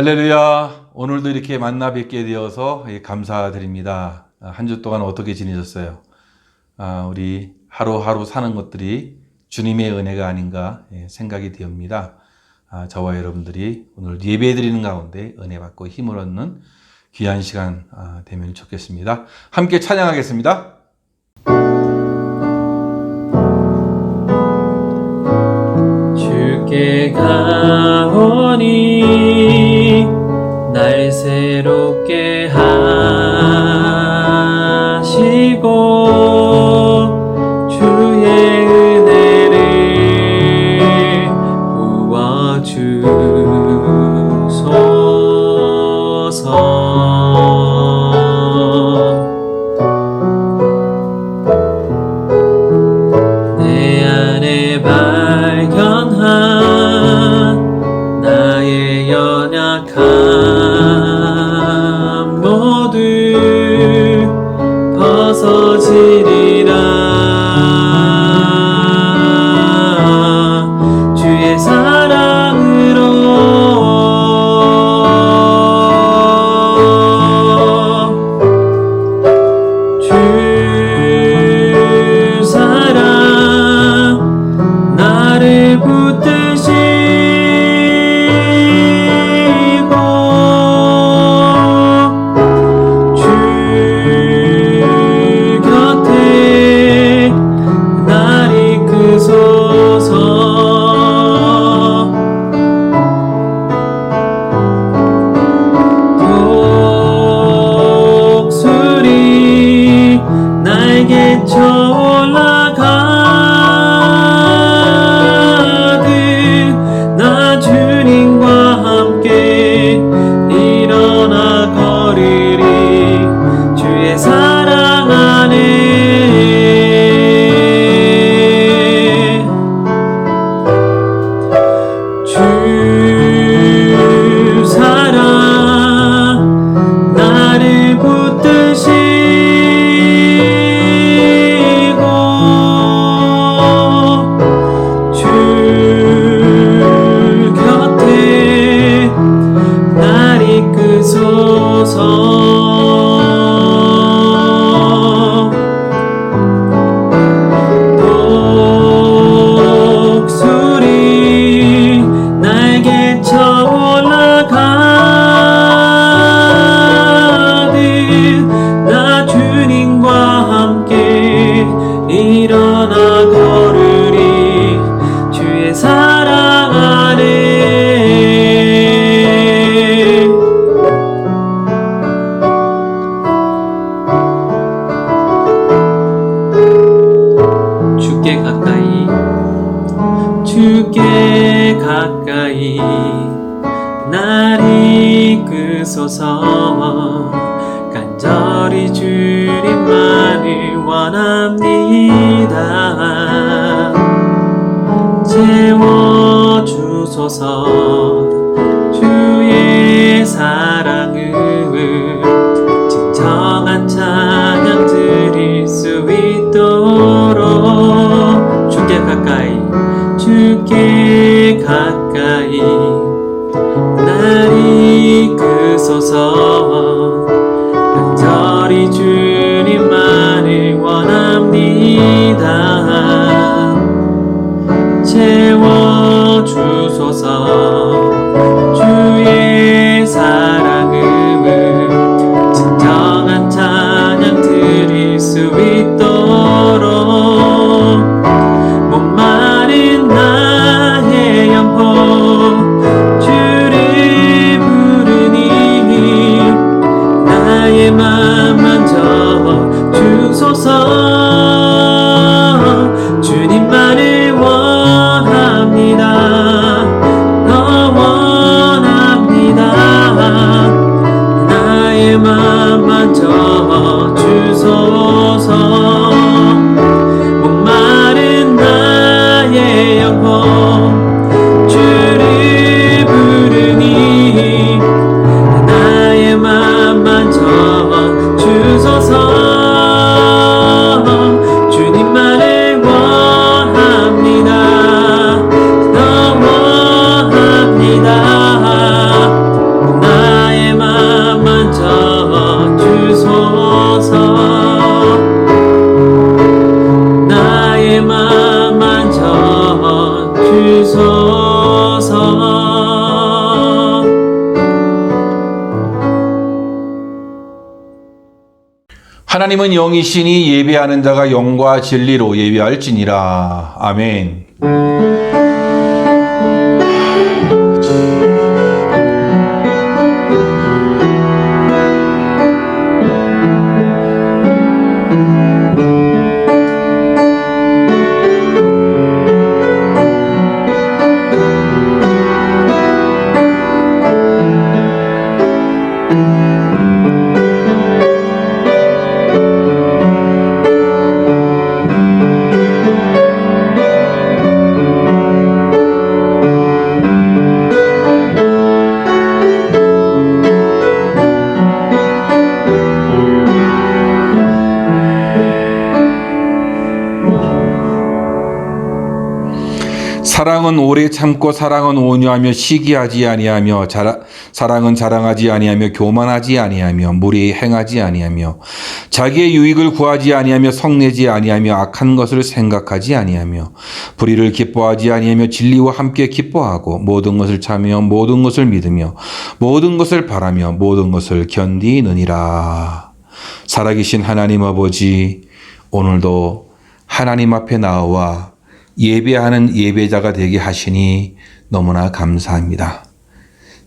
할렐루야. 오늘도 이렇게 만나 뵙게 되어서 감사드립니다. 한 주 동안 어떻게 지내셨어요? 우리 하루하루 사는 것들이 주님의 은혜가 아닌가 생각이 되옵니다. 저와 여러분들이 오늘 예배 드리는 가운데 은혜 받고 힘을 얻는 귀한 시간 되면 좋겠습니다. 함께 찬양하겠습니다. 주께 가오니 날 새롭게 하시고 주의 은혜를 부어주소서. 내 안에 발견한 나의 연약함 모두 벗어지리라. 주의 사랑으로 주 사랑 나를 붙드시고 주 곁에 날 이끄소서. 독수리 날개쳐 올라가듯 나 주님과 함께 일어나 걸으리. 주의 사랑 안에 주 사랑 나를 붙드시고 주 곁에 날 이끄소서. 독수리 날개쳐 올라가듯 나 주님과 함께 일어나 걸으리. 주의 사랑 안에 주께 가까이 주께 가까이 날 이끄소서. 간절히 주님만을 원합니다. 채워주소서. 주의 사랑을 진정한 찬양 드릴 수 있도록 주께 가까이 주께 가까이 날 이끄소서. 간절히 주님만을 원합니다. 채워주소서. 하나님은 영이시니 예배하는 자가 영과 진리로 예배할지니라. 아멘. 사랑은 오래 참고 사랑은 온유하며 시기하지 아니하며 사랑은 자랑하지 아니하며 교만하지 아니하며 무례히 행하지 아니하며 자기의 유익을 구하지 아니하며 성내지 아니하며 악한 것을 생각하지 아니하며 불의를 기뻐하지 아니하며 진리와 함께 기뻐하고 모든 것을 참으며 모든 것을 믿으며 모든 것을 바라며 모든 것을 견디느니라. 살아계신 하나님 아버지, 오늘도 하나님 앞에 나와 예배하는 예배자가 되게 하시니 너무나 감사합니다.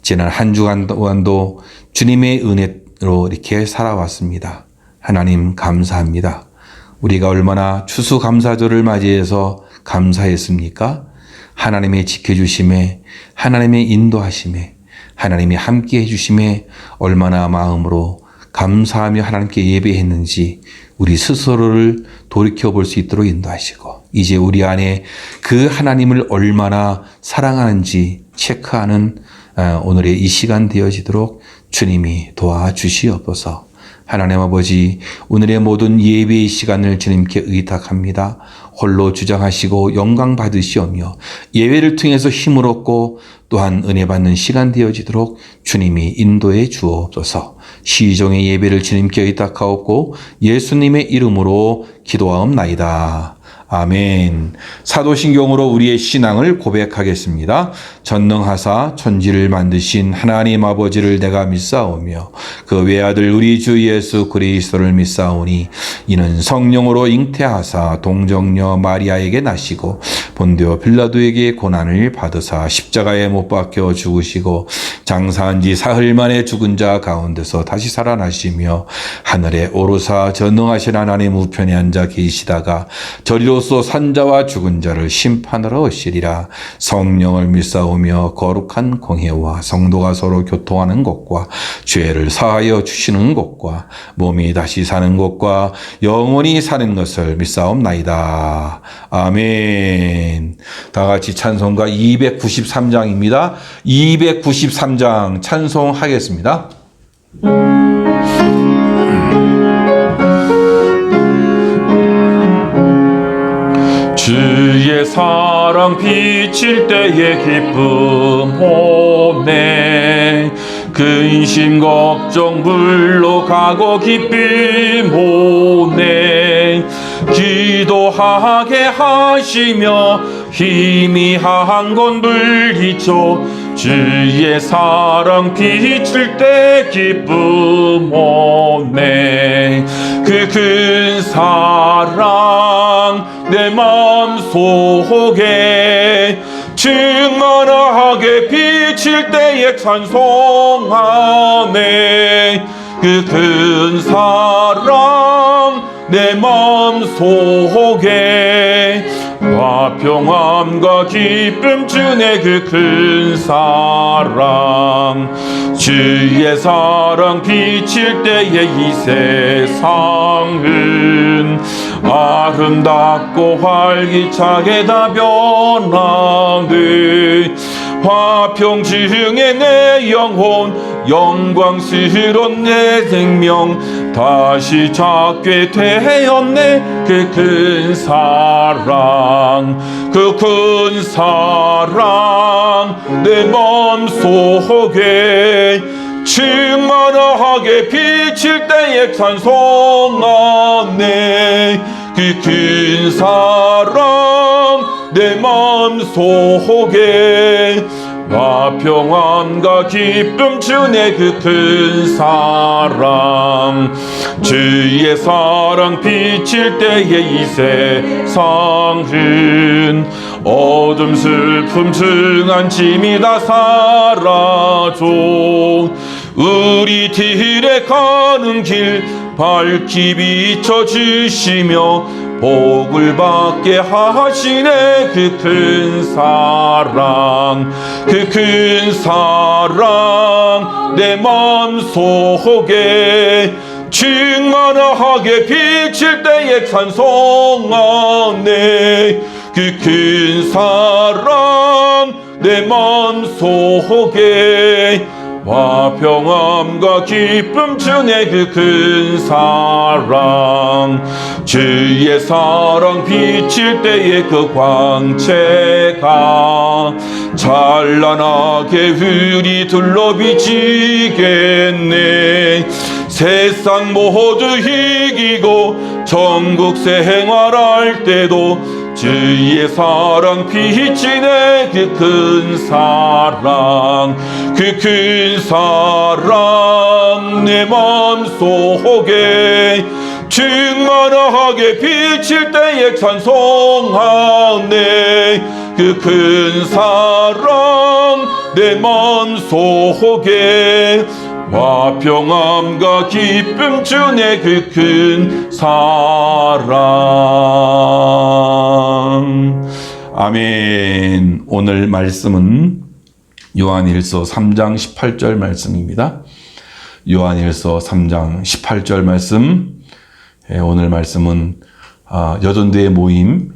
지난 한 주간 동안도 주님의 은혜로 이렇게 살아왔습니다. 하나님 감사합니다. 우리가 얼마나 추수감사절을 맞이해서 감사했습니까? 하나님의 지켜주심에, 하나님의 인도하심에, 하나님이 함께 해주심에 얼마나 마음으로 감사하며 하나님께 예배했는지 우리 스스로를 돌이켜볼 수 있도록 인도하시고, 이제 우리 안에 그 하나님을 얼마나 사랑하는지 체크하는 오늘의 이 시간 되어지도록 주님이 도와주시옵소서. 하나님 아버지, 오늘의 모든 예배의 시간을 주님께 의탁합니다. 홀로 주장하시고 영광 받으시오며 예배를 통해서 힘을 얻고 또한 은혜 받는 시간 되어지도록 주님이 인도해 주옵소서. 시종의 예배를 주님께 의탁하옵고 예수님의 이름으로 기도하옵나이다. 아멘. 사도신경으로 우리의 신앙을 고백하겠습니다. 전능하사 천지를 만드신 하나님 아버지를 내가 믿사오며 그 외아들 우리 주 예수 그리스도를 믿사오니 이는 성령으로 잉태하사 동정녀 마리아에게 나시고 본디오 빌라도에게 고난을 받으사 십자가에 못 박혀 죽으시고 장사한 지 사흘 만에 죽은 자 가운데서 다시 살아나시며 하늘에 오르사 전능하신 하나님 우편에 앉아 계시다가 저리로서 산자와 죽은 자를 심판하러 오시리라. 성령을 믿사오며 거룩한 공회와 성도가 서로 교통하는 것과 죄를 사하여 주시는 것과 몸이 다시 사는 것과 영원히 사는 것을 믿사옵나이다. 아멘. 다 같이 찬송가 293장입니다. 293장 찬송하겠습니다. 주의 사랑 비칠 때의 기쁨 오네. 근심 걱정 물러가고 기쁨 오네. 기도하게 하시며 희미한 건 물리쳐 주의 사랑 비칠 때 기쁨 오네. 그 큰 사랑 내 마음속에 충만하게 비칠 때에 찬송하네. 그 큰 사랑 내 마음속에 화평함과 기쁨 주네. 그 큰 사랑 주의 사랑 비칠 때에 이 세상은 아름답고 활기차게 다 변하네. 화평 중에 내 영혼 영광스러운 내 생명 다시 찾게 되었네. 그 큰 사랑 그 큰 사랑 내 마음속에 충만하게 비칠 때에 찬송하네. 그 큰 사랑 내 마음속에 평안과 기쁨 주네 그 큰 사랑 주의 사랑 비칠 때에 이 세상은 어둠 슬픔 증한 짐이 다 사라져 우리들의 가는 길 밝히 비춰주시며 복을 받게 하시네 그 큰 사랑 그 큰 사랑 내 마음속에 충만하게 비칠 때에 찬송하네 그 큰 사랑 내 마음속에 평안과 기쁨 주네 그 큰 사랑 주의 사랑 비칠 때에 그 광채가 찬란하게 우리 둘러 비치겠네 세상 모두 이기고 천국 생활할 때도 주의 사랑 비치네 그 큰 사랑 그 큰 사랑 내 마음속에 충만하게 비칠 때에 찬송하네 그 큰 사랑 내 마음속에 평안과 기쁨 주네 그 큰 사랑 아멘. 오늘 말씀은 요한일서 3장 18절 말씀입니다. 요한일서 3장 18절 말씀 오늘 말씀은 여전도의 모임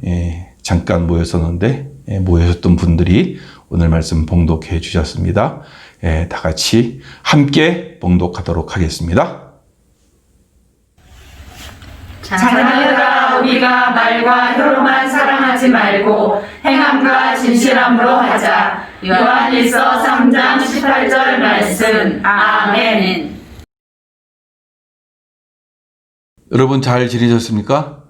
잠깐 모였었는데 모여셨던 분들이 오늘 말씀 봉독해 주셨습니다. 다 같이 함께 봉독하도록 하겠습니다. 자녀들아 우리가 말과 혀로만 사랑하지 말고 행함과 진실함으로 하자. 요한일서 3장 18절 말씀. 아멘. 여러분 잘 지내셨습니까?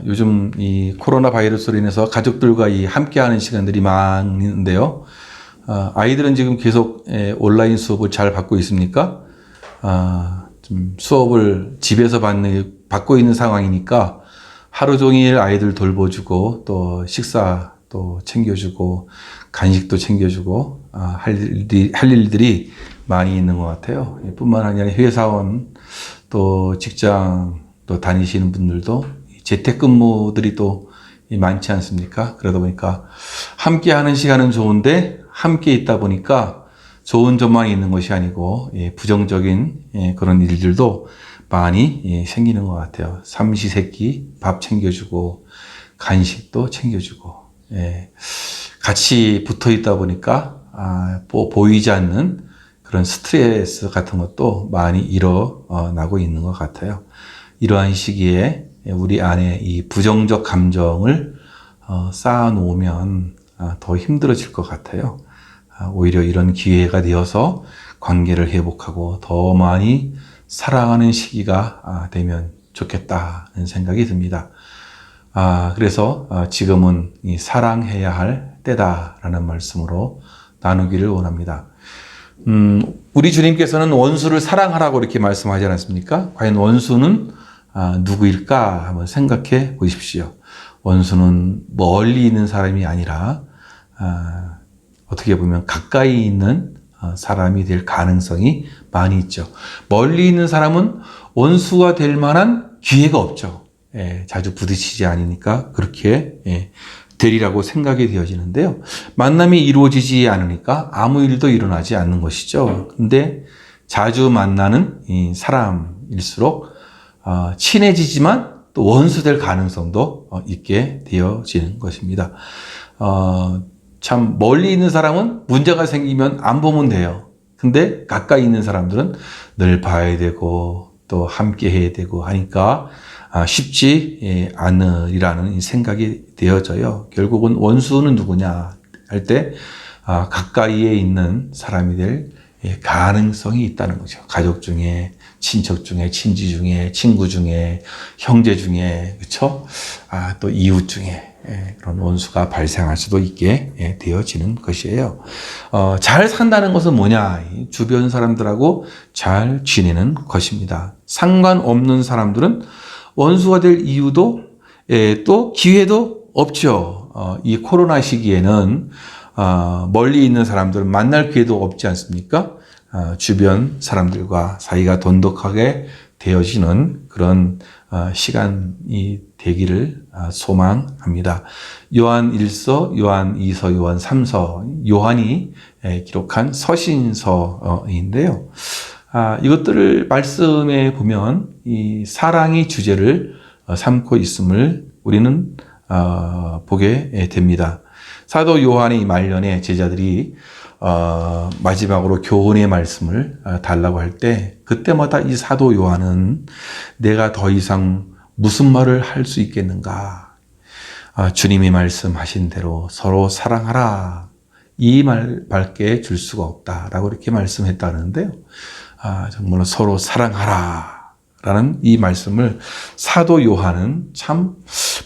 요즘 이 코로나 바이러스로 인해서 가족들과 함께하는 시간들이 많은데요. 아이들은 지금 계속 온라인 수업을 잘 받고 있습니까? 좀 수업을 집에서 받고 있는 상황이니까 하루 종일 아이들 돌보주고 또 식사도 챙겨주고 간식도 챙겨주고 할 일들이 많이 있는 것 같아요. 뿐만 아니라 회사원 또 직장 또 다니시는 분들도 재택근무들이 또 많지 않습니까? 그러다 보니까 함께 하는 시간은 좋은데 함께 있다 보니까 좋은 점만 있는 것이 아니고 부정적인 그런 일들도 많이 생기는 것 같아요. 삼시세끼 밥 챙겨주고 간식도 챙겨주고 같이 붙어 있다 보니까 보이지 않는 그런 스트레스 같은 것도 많이 일어나고 있는 것 같아요. 이러한 시기에 우리 안에 이 부정적 감정을 쌓아놓으면 더 힘들어질 것 같아요. 오히려 이런 기회가 되어서 관계를 회복하고 더 많이 사랑하는 시기가 되면 좋겠다는 생각이 듭니다. 그래서 지금은 이 사랑해야 할 때다라는 말씀으로 나누기를 원합니다. 우리 주님께서는 원수를 사랑하라고 이렇게 말씀하지 않았습니까? 과연 원수는 누구일까 한번 생각해 보십시오. 원수는 멀리 있는 사람이 아니라 어떻게 보면 가까이 있는 사람이 될 가능성이 많이 있죠. 멀리 있는 사람은 원수가 될 만한 기회가 없죠. 자주 부딪히지 않으니까 그렇게 되리라고 생각이 되어지는데요. 만남이 이루어지지 않으니까 아무 일도 일어나지 않는 것이죠. 근데 자주 만나는 이 사람일수록 친해지지만 또 원수될 가능성도 있게 되어지는 것입니다. 참 멀리 있는 사람은 문제가 생기면 안 보면 돼요. 근데 가까이 있는 사람들은 늘 봐야 되고 또 함께 해야 되고 하니까 쉽지 않으리라는 생각이 되어져요. 결국은 원수는 누구냐 할 때 가까이에 있는 사람이 될 가능성이 있다는 거죠. 가족 중에, 친척 중에, 친지 중에, 친구 중에, 형제 중에, 그렇죠? 또 이웃 중에 그런 원수가 발생할 수도 있게 되어지는 것이에요. 잘 산다는 것은 뭐냐? 주변 사람들하고 잘 지내는 것입니다. 상관없는 사람들은 원수가 될 이유도 또 기회도 없죠. 이 코로나 시기에는 멀리 있는 사람들은 만날 기회도 없지 않습니까? 주변 사람들과 사이가 돈독하게 되어지는 그런 시간이 되기를 소망합니다. 요한 1서, 요한 2서, 요한 3서, 요한이 기록한 서신서인데요. 이것들을 말씀에 보면 이 사랑이 주제를 삼고 있음을 우리는 보게 됩니다. 사도 요한의 말년에 제자들이 마지막으로 교훈의 말씀을 달라고 할 때 그때마다 이 사도 요한은 내가 더 이상 무슨 말을 할 수 있겠는가? 주님이 말씀하신 대로 서로 사랑하라. 이 말밖에 줄 수가 없다라고 이렇게 말씀했다는데요. 정말로 서로 사랑하라. 라는 이 말씀을 사도 요한은 참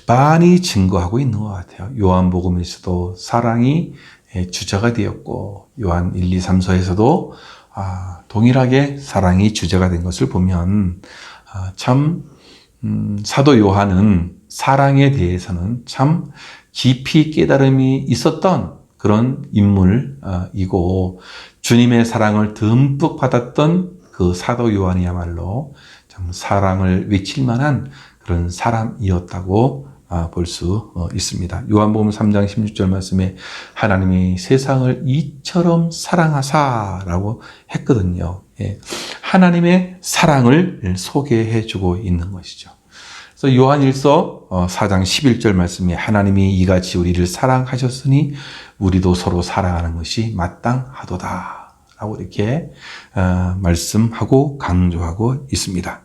많이 증거하고 있는 것 같아요. 요한복음에서도 사랑이 주제가 되었고 요한 1, 2, 3서에서도 동일하게 사랑이 주제가 된 것을 보면 참 사도 요한은 사랑에 대해서는 참 깊이 깨달음이 있었던 그런 인물이고 주님의 사랑을 듬뿍 받았던 그 사도 요한이야말로 참 사랑을 외칠 만한 그런 사람이었다고 볼 수 있습니다. 요한복음 3장 16절 말씀에 하나님이 세상을 이처럼 사랑하사라고 했거든요. 하나님의 사랑을 소개해주고 있는 것이죠. 그래서 요한 1서 4장 11절 말씀에 하나님이 이같이 우리를 사랑하셨으니 우리도 서로 사랑하는 것이 마땅하도다 라고 이렇게 말씀하고 강조하고 있습니다.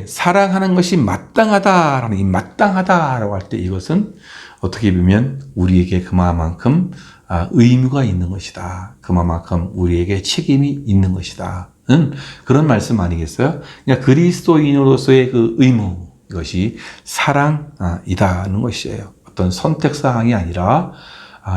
사랑하는 것이 마땅하다라는 이 마땅하다라고 할 때 이것은 어떻게 보면 우리에게 그만큼 의무가 있는 것이다. 그만큼 우리에게 책임이 있는 것이다. 그런 말씀 아니겠어요? 그러니까 그리스도인으로서의 그 의무, 이것이 사랑이다는 것이에요. 어떤 선택사항이 아니라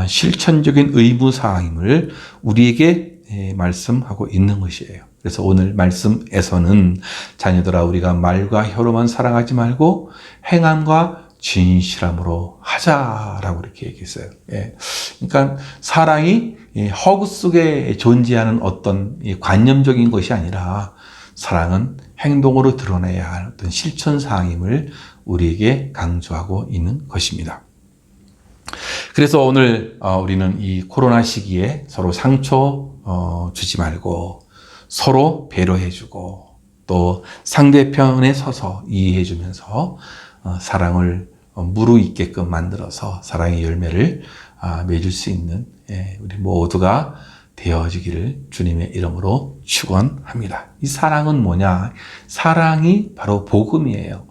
실천적인 의무사항임을 우리에게 말씀하고 있는 것이에요. 그래서 오늘 말씀에서는 자녀들아 우리가 말과 혀로만 사랑하지 말고 행함과 진실함으로 하자라고 이렇게 얘기했어요. 그러니까 사랑이 허구 속에 존재하는 어떤 관념적인 것이 아니라 사랑은 행동으로 드러내야 할 어떤 실천사항임을 우리에게 강조하고 있는 것입니다. 그래서 오늘 우리는 이 코로나 시기에 서로 상처 주지 말고 서로 배려해주고 또 상대편에 서서 이해해주면서 사랑을 무르익게끔 만들어서 사랑의 열매를 맺을 수 있는 우리 모두가 되어지기를 주님의 이름으로 축원합니다. 이 사랑은 뭐냐? 사랑이 바로 복음이에요.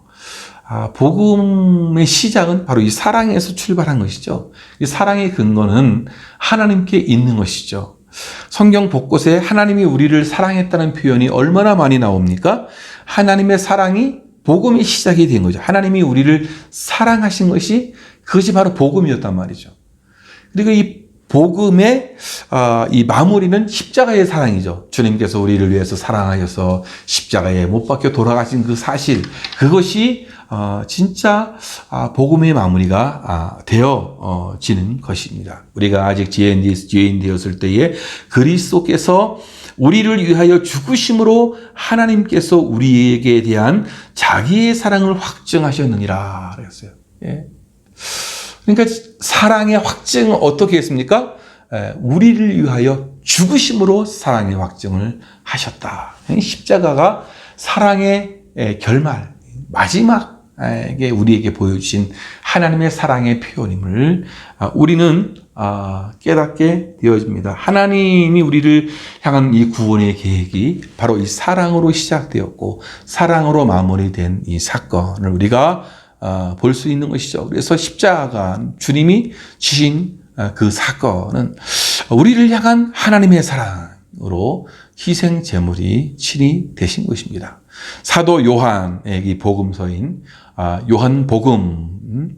복음의 시작은 바로 이 사랑에서 출발한 것이죠. 이 사랑의 근거는 하나님께 있는 것이죠. 성경 곳곳에 하나님이 우리를 사랑했다는 표현이 얼마나 많이 나옵니까? 하나님의 사랑이 복음의 시작이 된 거죠. 하나님이 우리를 사랑하신 것이 그것이 바로 복음이었단 말이죠. 그리고 이 복음의 이 마무리는 십자가의 사랑이죠. 주님께서 우리를 위해서 사랑하셔서 십자가에 못 박혀 돌아가신 그 사실, 그것이 진짜 복음의 마무리가 되어지는 것입니다. 우리가 아직 죄인 되었을 때에 그리스도께서 우리를 위하여 죽으심으로 하나님께서 우리에게 대한 자기의 사랑을 확증하셨느니라 그랬어요. 그러니까 사랑의 확증은 어떻게 했습니까? 우리를 위하여 죽으심으로 사랑의 확증을 하셨다. 십자가가 사랑의 결말, 마지막에 우리에게 보여주신 하나님의 사랑의 표현임을 우리는 깨닫게 되어집니다. 하나님이 우리를 향한 이 구원의 계획이 바로 이 사랑으로 시작되었고 사랑으로 마무리된 이 사건을 우리가 볼 수 있는 것이죠. 그래서 십자가 주님이 지신 그 사건은 우리를 향한 하나님의 사랑으로 희생 제물이 친히 되신 것입니다. 사도 요한의 이 복음서인 요한복음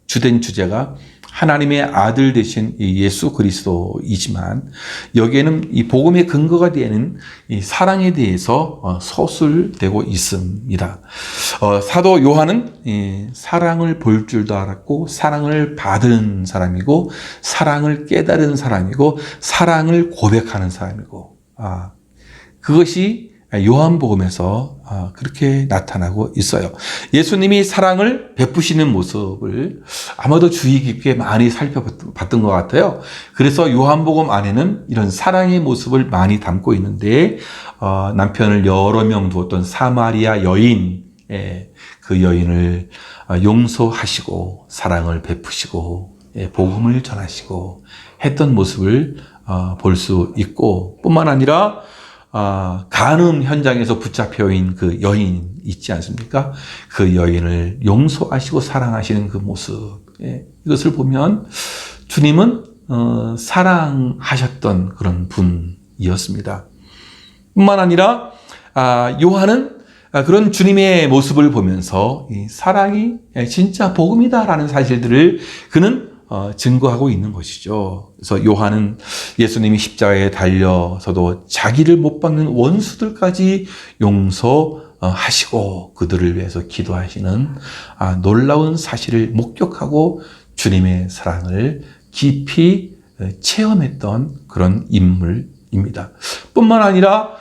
주된 주제가 하나님의 아들 되신 이 예수 그리스도이지만 여기에는 이 복음의 근거가 되는 이 사랑에 대해서 서술되고 있습니다. 사도 요한은 사랑을 볼 줄도 알았고 사랑을 받은 사람이고 사랑을 깨달은 사람이고 사랑을 고백하는 사람이고 그것이 요한복음에서 그렇게 나타나고 있어요. 예수님이 사랑을 베푸시는 모습을 아마도 주의 깊게 많이 살펴봤던 것 같아요. 그래서 요한복음 안에는 이런 사랑의 모습을 많이 담고 있는데 남편을 여러 명 두었던 사마리아 여인, 그 여인을 용서하시고 사랑을 베푸시고 복음을 전하시고 했던 모습을 볼 수 있고 뿐만 아니라 간음 현장에서 붙잡혀인 그 여인 있지 않습니까? 그 여인을 용서하시고 사랑하시는 그 모습, 이것을 보면 주님은 사랑하셨던 그런 분이었습니다. 뿐만 아니라 요한은 그런 주님의 모습을 보면서 이 사랑이 진짜 복음이다라는 사실들을 그는 증거하고 있는 것이죠. 그래서 요한은 예수님이 십자가에 달려서도 자기를 못 박는 원수들까지 용서하시고 그들을 위해서 기도하시는 놀라운 사실을 목격하고 주님의 사랑을 깊이 체험했던 그런 인물입니다. 뿐만 아니라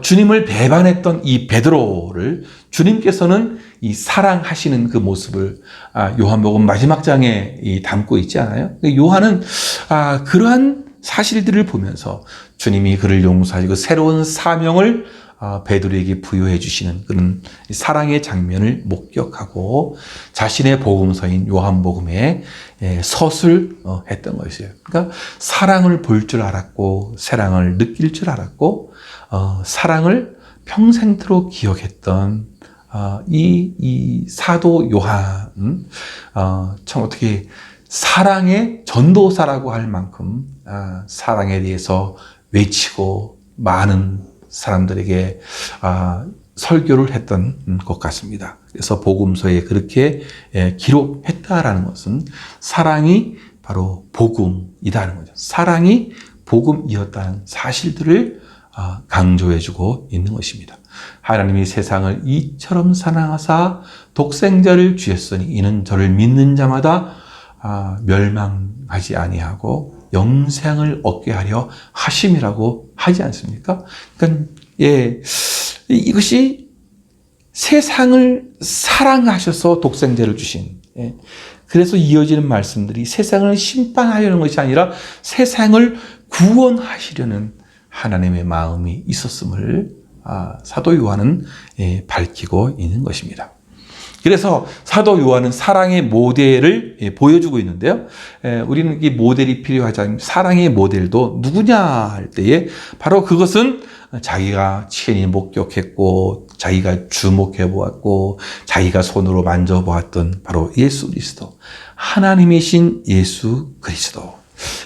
주님을 배반했던 이 베드로를 주님께서는 이 사랑하시는 그 모습을 요한복음 마지막 장에 담고 있지 않아요? 요한은 그러한 사실들을 보면서 주님이 그를 용서하시고 새로운 사명을 베드로에게 부여해 주시는 그런 사랑의 장면을 목격하고 자신의 복음서인 요한복음에 서술했던 것이에요. 그러니까 사랑을 볼 줄 알았고 사랑을 느낄 줄 알았고 사랑을 평생토록 기억했던 이 사도 요한, 참 어떻게 사랑의 전도사라고 할 만큼 사랑에 대해서 외치고 많은 사람들에게 설교를 했던 것 같습니다. 그래서 복음서에 그렇게 기록했다라는 것은 사랑이 바로 복음이다는 거죠. 사랑이 복음이었다는 사실들을 강조해주고 있는 것입니다. 하나님이 세상을 이처럼 사랑하사 독생자를 주셨으니 이는 저를 믿는 자마다 멸망하지 아니하고 영생을 얻게 하려 하심이라고 하지 않습니까? 그러니까 이것이 세상을 사랑하셔서 독생자를 주신, 그래서 이어지는 말씀들이 세상을 심판하려는 것이 아니라 세상을 구원하시려는 하나님의 마음이 있었음을 사도 요한은 밝히고 있는 것입니다. 그래서 사도 요한은 사랑의 모델을 보여주고 있는데요. 우리는 이 모델이 필요하지 사랑의 모델도 누구냐 할 때에 바로 그것은 자기가 친히 목격했고 자기가 주목해 보았고 자기가 손으로 만져보았던 바로 예수 그리스도, 하나님이신 예수 그리스도.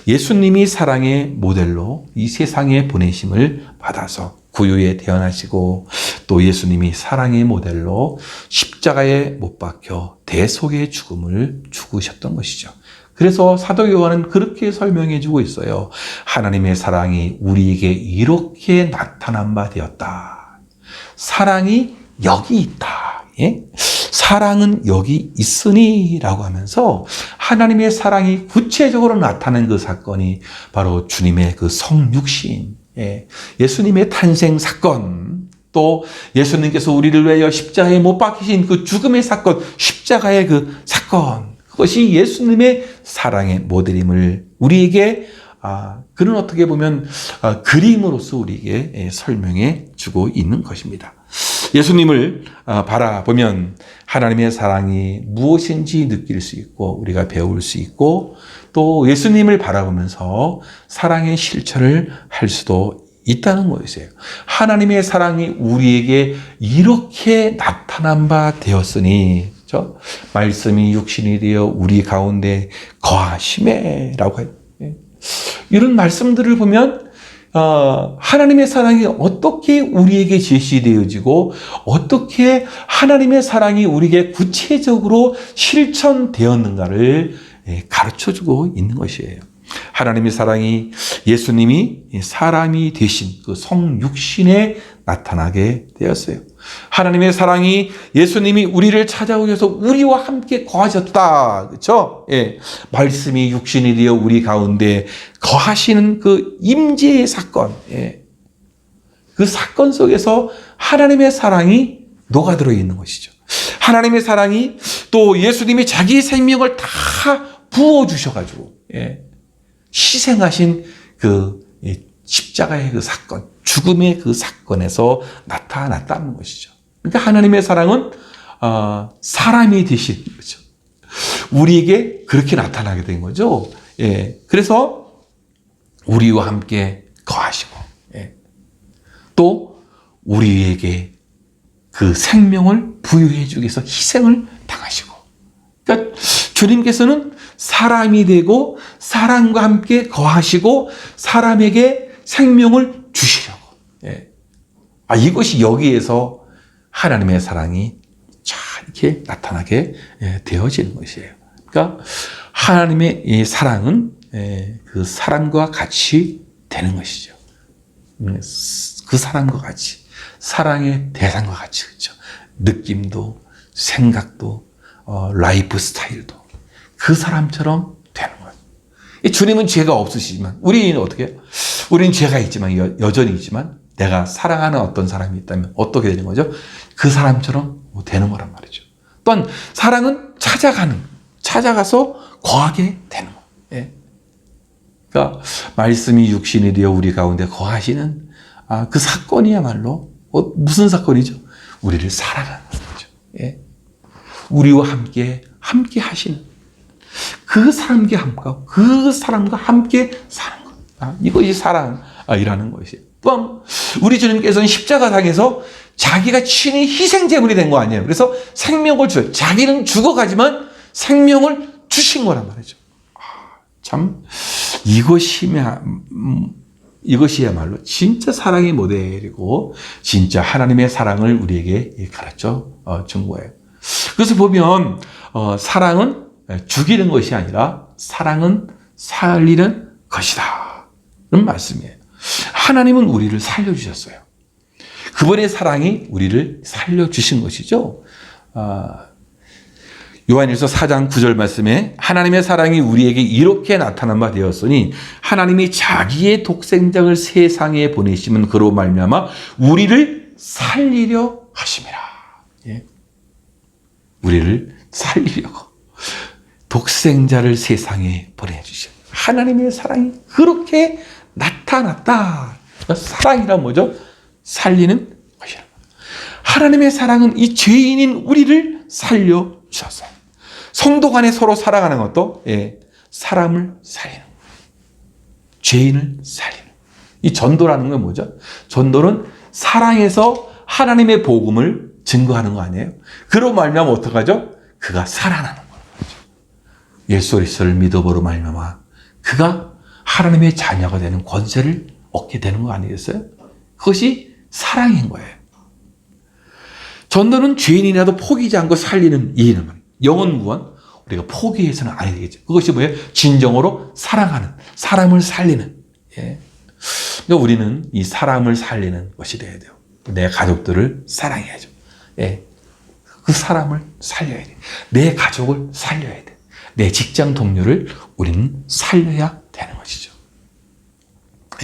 예수님이 사랑의 모델로 이 세상에 보내심을 받아서 구유에 태어나시고 또 예수님이 사랑의 모델로 십자가에 못 박혀 대속의 죽음을 죽으셨던 것이죠. 그래서 사도 요한은 그렇게 설명해 주고 있어요. 하나님의 사랑이 우리에게 이렇게 나타난 바 되었다. 사랑이 여기 있다. 사랑은 여기 있으니 라고 하면서 하나님의 사랑이 구체적으로 나타난 그 사건이 바로 주님의 그 성육신, 예수님의 탄생 사건, 또 예수님께서 우리를 위하여 십자가에 못 박히신 그 죽음의 사건, 십자가의 그 사건, 그것이 예수님의 사랑의 모델임을 우리에게 그는 어떻게 보면 그림으로서 우리에게 설명해 주고 있는 것입니다. 예수님을 바라보면 하나님의 사랑이 무엇인지 느낄 수 있고 우리가 배울 수 있고 또 예수님을 바라보면서 사랑의 실천을 할 수도 있다는 것이에요. 하나님의 사랑이 우리에게 이렇게 나타난 바 되었으니, 그렇죠? 말씀이 육신이 되어 우리 가운데 거하심에라고 해요. 이런 말씀들을 보면 하나님의 사랑이 어떻게 우리에게 제시되어지고 어떻게 하나님의 사랑이 우리에게 구체적으로 실천되었는가를 가르쳐주고 있는 것이에요. 하나님의 사랑이 예수님이 사람이 되신 그 성육신에 나타나게 되었어요. 하나님의 사랑이 예수님이 우리를 찾아오셔서 우리와 함께 거하셨다. 그렇죠? 예. 말씀이 육신이 되어 우리 가운데 거하시는 그 임재의 사건. 예. 그 사건 속에서 하나님의 사랑이 녹아들어 있는 것이죠. 하나님의 사랑이 또 예수님이 자기 생명을 다 부어 주셔가지고 희생하신 그 십자가의 그 사건, 죽음의 그 사건에서 나타났다는 것이죠. 그러니까 하나님의 사랑은 사람이 되신 거죠. 우리에게 그렇게 나타나게 된 거죠. 그래서 우리와 함께 거하시고 또 우리에게 그 생명을 부여해 주기 위해서 희생을 당하시고, 그러니까 주님께서는 사람이 되고 사람과 함께 거하시고 사람에게 생명을 주시려고. 이것이 여기에서 하나님의 사랑이 잘 이렇게 나타나게 되어지는 것이에요. 그러니까 하나님의 이 사랑은 그 사람과 같이 되는 것이죠. 그 사람과 같이, 사랑의 대상과 같이, 그렇죠. 느낌도, 생각도, 라이프 스타일도 그 사람처럼 되는 거예요. 주님은 죄가 없으시지만, 우리는 어떻게 해요? 우리는 죄가 있지만, 여전히 있지만, 내가 사랑하는 어떤 사람이 있다면 어떻게 되는 거죠? 그 사람처럼 되는 거란 말이죠. 또한 사랑은 찾아가서 거하게 되는 거예요. 그러니까 말씀이 육신이 되어 우리 가운데 거하시는 그 사건이야말로 무슨 사건이죠? 우리를 사랑하는 거죠. 우리와 함께 하시는 그 사람과 함께 사는 것. 이것이 사랑이라는 것이에요. 또한 우리 주님께서는 십자가상에서 자기가 친히 희생제물이 된 거 아니에요. 그래서 생명을 줘요. 자기는 죽어가지만 생명을 주신 거란 말이죠. 참 이것이야말로 진짜 사랑의 모델이고 진짜 하나님의 사랑을 우리에게 가르쳐 준 거예요. 그래서 보면 사랑은 죽이는 것이 아니라 사랑은 살리는 것이다. 그런 말씀이에요. 하나님은 우리를 살려주셨어요. 그분의 사랑이 우리를 살려주신 것이죠. 요한일서 4장 9절 말씀에 하나님의 사랑이 우리에게 이렇게 나타난 바 되었으니 하나님이 자기의 독생자를 세상에 보내심은 그로 말미암아 우리를 살리려 하심이라. 우리를 살리려고 독생자를 세상에 보내주신 하나님의 사랑이 그렇게 나타났다. 사랑이란 뭐죠? 살리는 것이라. 하나님의 사랑은 이 죄인인 우리를 살려주셨어요. 성도 간에 서로 사랑하는 것도 사람을 살리는 거예요. 죄인을 살리는 거예요. 이 전도라는 건 뭐죠? 전도는 사랑에서 하나님의 복음을 증거하는 거 아니에요? 그로 말미암아 어떡하죠? 그가 살아나는 거죠. 예수 그리스도를 믿어보로 말미암아 그가 하나님의 자녀가 되는 권세를 얻게 되는 거 아니겠어요? 그것이 사랑인 거예요. 전도는 죄인이라도 포기하지 않고 살리는 일이란 말이에요. 영원 구원 우리가 포기해서는 안 되겠죠. 그것이 뭐예요? 진정으로 사랑하는, 사람을 살리는. 그러니까 우리는 이 사람을 살리는 것이 돼야 돼요. 내 가족들을 사랑해야죠. 그 사람을 살려야 돼. 내 가족을 살려야 돼. 내 직장 동료를 우리는 살려야 되는 것이죠.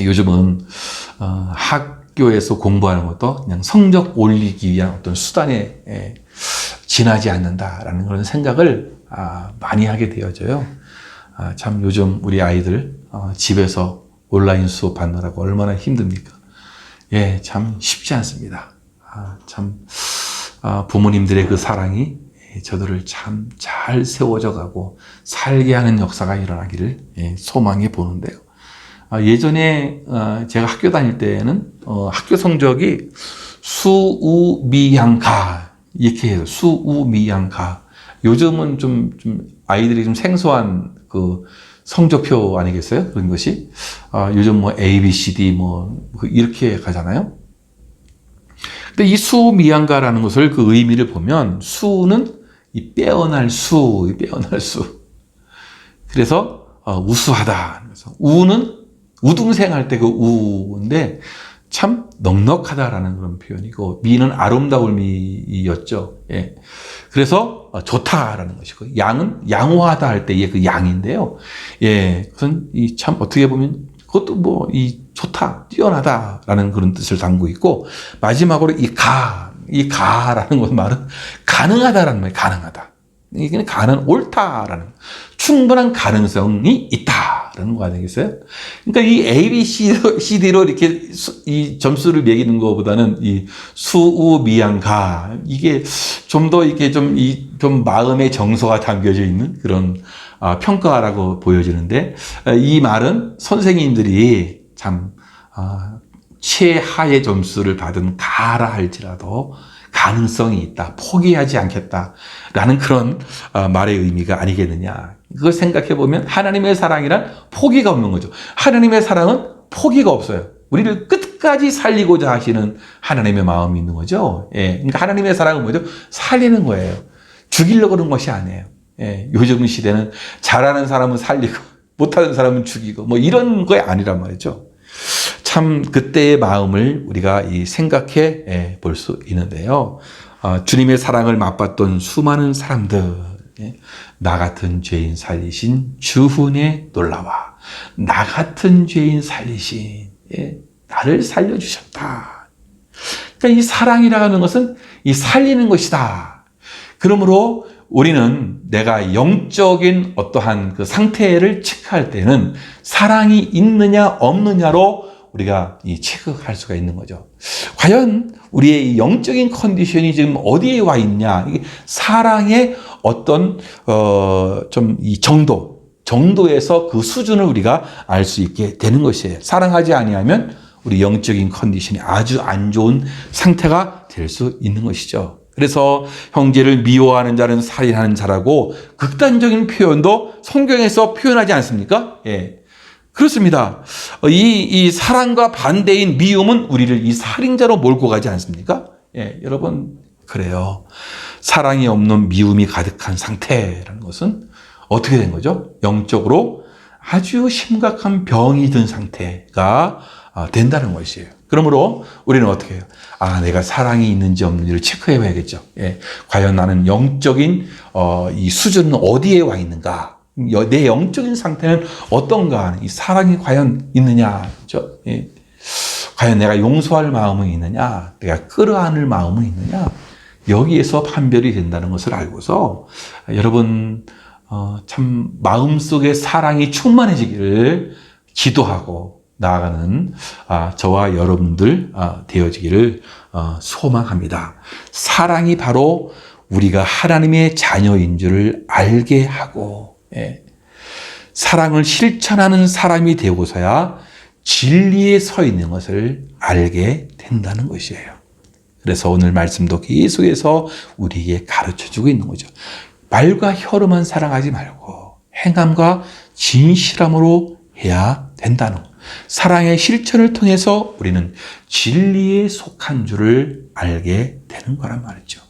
요즘은 학교에서 공부하는 것도 그냥 성적 올리기 위한 어떤 수단에 지나지 않는다라는 그런 생각을 많이 하게 되어져요. 참 요즘 우리 아이들 집에서 온라인 수업 받느라고 얼마나 힘듭니까? 참 쉽지 않습니다. 참 부모님들의 그 사랑이 저들을 참 잘 세워져 가고 살게 하는 역사가 일어나기를 소망해 보는데요. 예전에 제가 학교 다닐 때는 학교 성적이 수우미양가 이렇게 해서 수우미양가. 요즘은 좀 아이들이 좀 생소한 그 성적표 아니겠어요? 그런 것이. 요즘 뭐 A, B, C, D 이렇게 가잖아요. 근데 이 수미양가라는 것을 그 의미를 보면 수는 이 빼어날 수. 그래서 우수하다. 그래서 우는 우등생 할 때 그 우인데 참 넉넉하다라는 그런 표현이고, 미는 아름다울 미였죠. 예. 그래서 좋다라는 것이고, 양은 양호하다 할 때의 그 양인데요. 예. 그것은 이 참 어떻게 보면 그것도 뭐 이 좋다, 뛰어나다라는 그런 뜻을 담고 있고, 마지막으로 이 가라는 것 말은 가능하다라는 말이에요. 가능하다. 이게 옳다라는, 충분한 가능성이 있다라는 거 아니겠어요? 그러니까 이 A, B, C, D로 이렇게 이 점수를 매기는 것보다는 이 수우 미양 가, 이게 좀 더 이렇게 좀 마음의 정서가 담겨져 있는 그런 평가라고 보여지는데, 이 말은 선생님들이 참 최하의 점수를 받은 가라 할지라도 가능성이 있다, 포기하지 않겠다라는 그런 말의 의미가 아니겠느냐. 그걸 생각해 보면 하나님의 사랑이란 포기가 없는 거죠. 하나님의 사랑은 포기가 없어요. 우리를 끝까지 살리고자 하시는 하나님의 마음이 있는 거죠. 예, 그러니까 하나님의 사랑은 뭐죠? 살리는 거예요. 죽이려고 그런 것이 아니에요. 예, 요즘 시대는 잘하는 사람은 살리고 못하는 사람은 죽이고 뭐 이런 거에 아니란 말이죠. 참 그때의 마음을 우리가 생각해 볼 수 있는데요. 주님의 사랑을 맛봤던 수많은 사람들, 나 같은 죄인 살리신 주훈에 놀라와, 나 같은 죄인 살리신, 나를 살려주셨다. 그러니까 이 사랑이라는 것은 이 살리는 것이다. 그러므로 우리는 내가 영적인 어떠한 그 상태를 체크할 때는 사랑이 있느냐 없느냐로 우리가 체크할 수가 있는 거죠. 과연 우리의 이 영적인 컨디션이 지금 어디에 와 있냐? 이게 사랑의 어떤 좀 이 정도에서 그 수준을 우리가 알 수 있게 되는 것이에요. 사랑하지 아니하면 우리 영적인 컨디션이 아주 안 좋은 상태가 될 수 있는 것이죠. 그래서 형제를 미워하는 자는 살인하는 자라고 극단적인 표현도 성경에서 표현하지 않습니까? 예. 그렇습니다. 이 사랑과 반대인 미움은 우리를 이 살인자로 몰고 가지 않습니까? 예, 여러분, 그래요. 사랑이 없는 미움이 가득한 상태라는 것은 어떻게 된 거죠? 영적으로 아주 심각한 병이 든 상태가 된다는 것이에요. 그러므로 우리는 어떻게 해요? 내가 사랑이 있는지 없는지를 체크해 봐야겠죠. 예, 과연 나는 영적인 이 수준은 어디에 와 있는가? 내 영적인 상태는 어떤가? 이 사랑이 과연 있느냐? 그렇죠? 예. 과연 내가 용서할 마음은 있느냐? 내가 끌어안을 마음은 있느냐? 여기에서 판별이 된다는 것을 알고서 여러분 참 마음속에 사랑이 충만해지기를 기도하고 나아가는 저와 여러분들 되어지기를 소망합니다. 사랑이 바로 우리가 하나님의 자녀인 줄을 알게 하고, 사랑을 실천하는 사람이 되고서야 진리에 서 있는 것을 알게 된다는 것이에요. 그래서 오늘 말씀도 계속해서 우리에게 가르쳐주고 있는 거죠. 말과 혀로만 사랑하지 말고 행함과 진실함으로 해야 된다는 것. 사랑의 실천을 통해서 우리는 진리에 속한 줄을 알게 되는 거란 말이죠.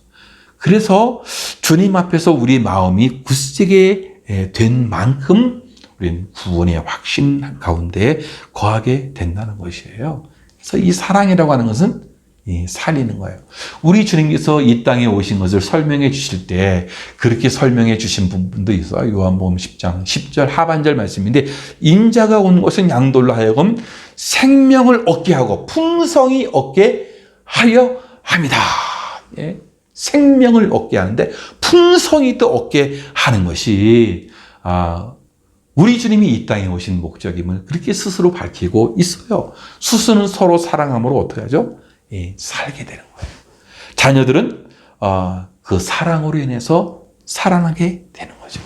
그래서 주님 앞에서 우리 마음이 굳세게 된 만큼 우리는 구원의 확신 가운데 거하게 된다는 것이에요. 그래서 이 사랑이라고 하는 것은 살리는 거예요. 우리 주님께서 이 땅에 오신 것을 설명해 주실 때 그렇게 설명해 주신 부분도 있어요. 요한복음 10장 10절 하반절 말씀인데, 인자가 온 것은 양돌로 하여금 생명을 얻게 하고 풍성히 얻게 하려 합니다. 예? 생명을 얻게 하는데 풍성히 또 얻게 하는 것이 우리 주님이 이 땅에 오신 목적임을 그렇게 스스로 밝히고 있어요. 수수는 서로 사랑함으로 어떻게 하죠? 살게 되는 거예요. 자녀들은 그 사랑으로 인해서 살아나게 되는 거죠.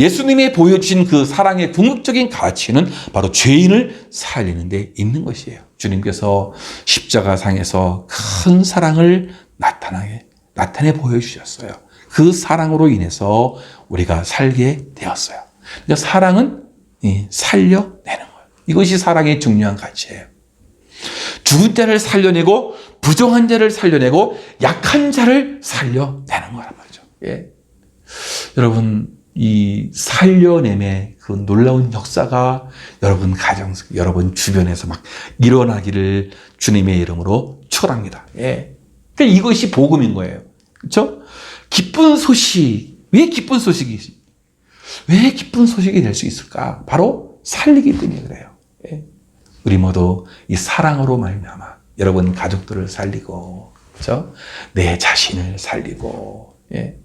예수님이 보여주신 그 사랑의 궁극적인 가치는 바로 죄인을 살리는 데 있는 것이에요. 주님께서 십자가상에서 큰 사랑을 나타내 보여주셨어요. 그 사랑으로 인해서 우리가 살게 되었어요. 그러니까 사랑은 살려내는 거예요. 이것이 사랑의 중요한 가치예요. 죽은 자를 살려내고 부정한 자를 살려내고 약한 자를 살려내는 거란 말이죠. 예. 여러분, 이 살려냄의 그 놀라운 역사가 여러분 가정, 여러분 주변에서 막 일어나기를 주님의 이름으로 축원합니다. 예. 그러니까 이것이 복음인 거예요. 그렇죠? 기쁜 소식. 왜 기쁜 소식이지? 왜 기쁜 소식이 될 수 있을까? 바로 살리기 때문에 그래요. 예. 우리 모두 이 사랑으로 말미암아 여러분 가족들을 살리고, 그렇죠? 내 자신을 살리고, 예.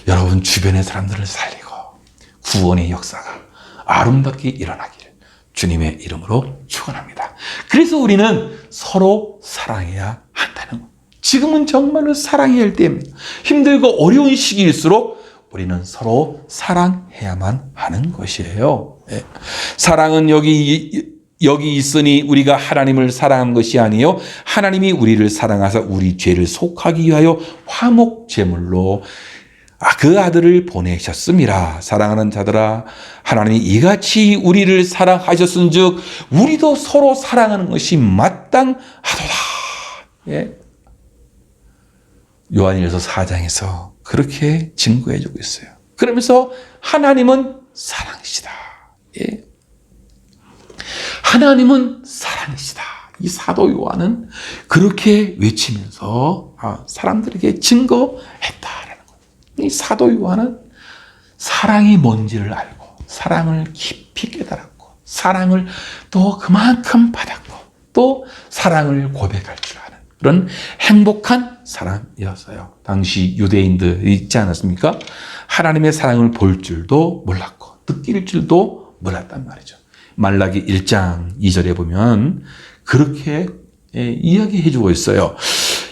여러분 주변의 사람들을 살리고 구원의 역사가 아름답게 일어나기를 주님의 이름으로 축원합니다. 그래서 우리는 서로 사랑해야 한다는 것. 지금은 정말로 사랑해야 할 때입니다. 힘들고 어려운 시기일수록 우리는 서로 사랑해야만 하는 것이에요. 예. 사랑은 여기 있으니 우리가 하나님을 사랑한 것이 아니요 하나님이 우리를 사랑하사 우리 죄를 속하기 위하여 화목 제물로 그 아들을 보내셨음이라. 사랑하는 자들아, 하나님이 이같이 우리를 사랑하셨은즉 우리도 서로 사랑하는 것이 마땅하도다. 예. 요한일서 4장에서 그렇게 증거해주고 있어요. 그러면서 하나님은 사랑이시다. 예. 하나님은 사랑이시다. 이 사도 요한은 그렇게 외치면서 사람들에게 증거했다라는 거예요. 이 사도 요한은 사랑이 뭔지를 알고 사랑을 깊이 깨달았고 사랑을 또 그만큼 받았고 또 사랑을 고백할 줄 아는 그런 행복한 사람이었어요. 당시 유대인들 있지 않았습니까? 하나님의 사랑을 볼 줄도 몰랐고 느낄 줄도 몰랐단 말이죠. 말라기 1장 2절에 보면 그렇게 이야기해 주고 있어요.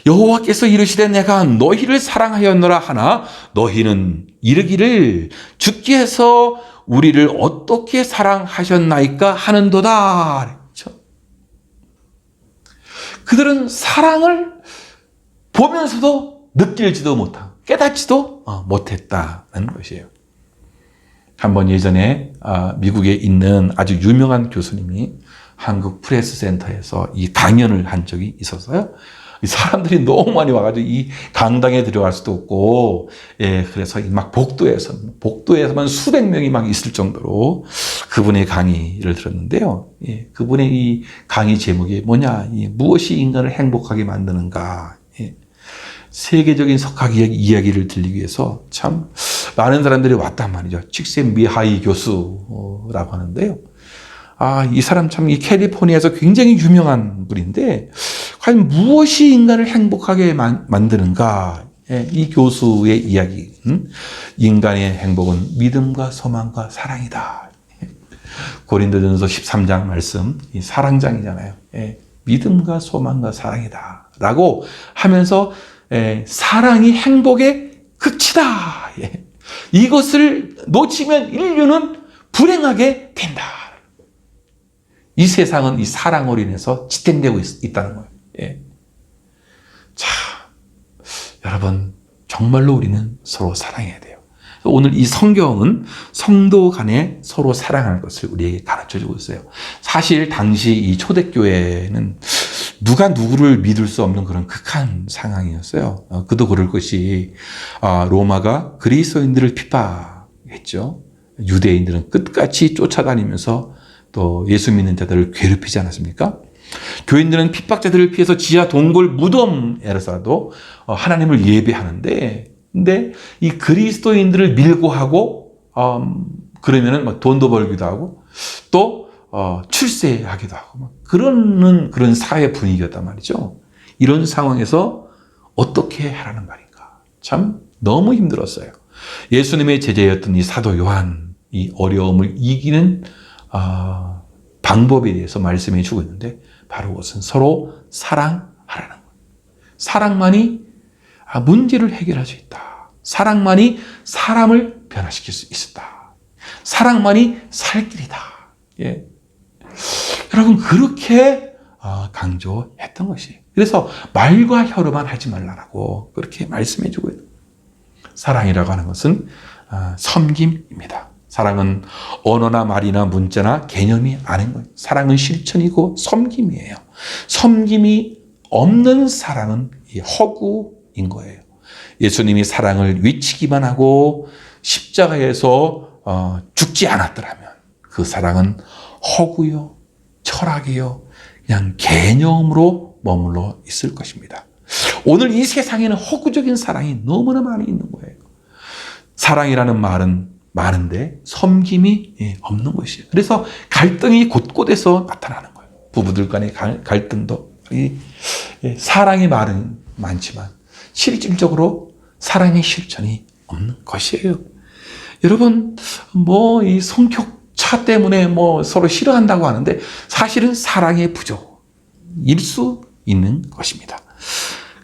여호와께서 이르시되 내가 너희를 사랑하였노라 하나 너희는 이르기를 주께서 우리를 어떻게 사랑하셨나이까 하는도다. 그렇죠? 그들은 사랑을 보면서도 느낄지도 못하고 깨닫지도 못했다는 것이에요. 한번 예전에 미국에 있는 아주 유명한 교수님이 한국 프레스 센터에서 이 강연을 한 적이 있었어요. 사람들이 너무 많이 와가지고 이 강당에 들어갈 수도 없고, 예, 그래서 막 복도에서만 수백 명이 막 있을 정도로 그분의 강의를 들었는데요. 예, 그분의 이 강의 제목이 뭐냐, 무엇이 인간을 행복하게 만드는가. 예, 세계적인 석학 이야기를 들리기 위해서 참 많은 사람들이 왔단 말이죠. 칙센미하이 교수라고 하는데요. 이 사람 참 이 캘리포니아에서 굉장히 유명한 분인데, 과연 무엇이 인간을 행복하게 만드는가? 예, 이 교수의 이야기. 인간의 행복은 믿음과 소망과 사랑이다. 예, 고린도전서 13장 말씀, 이 사랑장이잖아요. 예, 믿음과 소망과 사랑이다. 라고 하면서, 사랑이 행복의 극치다. 예, 이것을 놓치면 인류는 불행하게 된다. 이 세상은 이 사랑으로 인해서 지탱되고 있다는 거예요. 예. 자, 여러분, 정말로 우리는 서로 사랑해야 돼요. 오늘 이 성경은 성도 간에 서로 사랑하는 것을 우리에게 가르쳐 주고 있어요. 사실 당시 이 초대교회는 누가 누구를 믿을 수 없는 그런 극한 상황이었어요. 그도 그럴 것이 로마가 그리스도인들을 핍박했죠. 유대인들은 끝까지 쫓아다니면서 또 예수 믿는 자들을 괴롭히지 않았습니까? 교인들은 핍박자들을 피해서 지하 동굴 무덤에서라도 하나님을 예배하는데, 근데 이 그리스도인들을 밀고 하고 그러면은 막 돈도 벌기도 하고 또 출세하기도 하고 막 그런 사회 분위기였단 말이죠. 이런 상황에서 어떻게 하라는 말인가? 참 너무 힘들었어요. 예수님의 제자였던 이 사도 요한, 이 어려움을 이기는 방법에 대해서 말씀해 주고 있는데, 바로 그것은 서로 사랑하라는 거예요. 사랑만이 문제를 해결할 수 있다. 사랑만이 사람을 변화시킬 수 있었다. 사랑만이 살 길이다. 예. 여러분, 그렇게 강조했던 것이. 그래서 말과 혀로만 하지 말라라고 그렇게 말씀해 주고 있는. 사랑이라고 하는 것은 섬김입니다. 사랑은 언어나 말이나 문자나 개념이 아닌 거예요. 사랑은 실천이고 섬김이에요. 섬김이 없는 사랑은 허구인 거예요. 예수님이 사랑을 외치기만 하고 십자가에서 죽지 않았더라면 그 사랑은 허구요, 철학이요, 그냥 개념으로 머물러 있을 것입니다. 오늘 이 세상에는 허구적인 사랑이 너무나 많이 있는 거예요. 사랑이라는 말은 많은데 섬김이 없는 것이에요. 그래서 갈등이 곳곳에서 나타나는 거예요. 부부들 간의 갈등도 사랑의 말은 많지만 실질적으로 사랑의 실천이 없는 것이에요. 여러분, 이 성격 차 때문에 서로 싫어한다고 하는데 사실은 사랑의 부족일 수 있는 것입니다.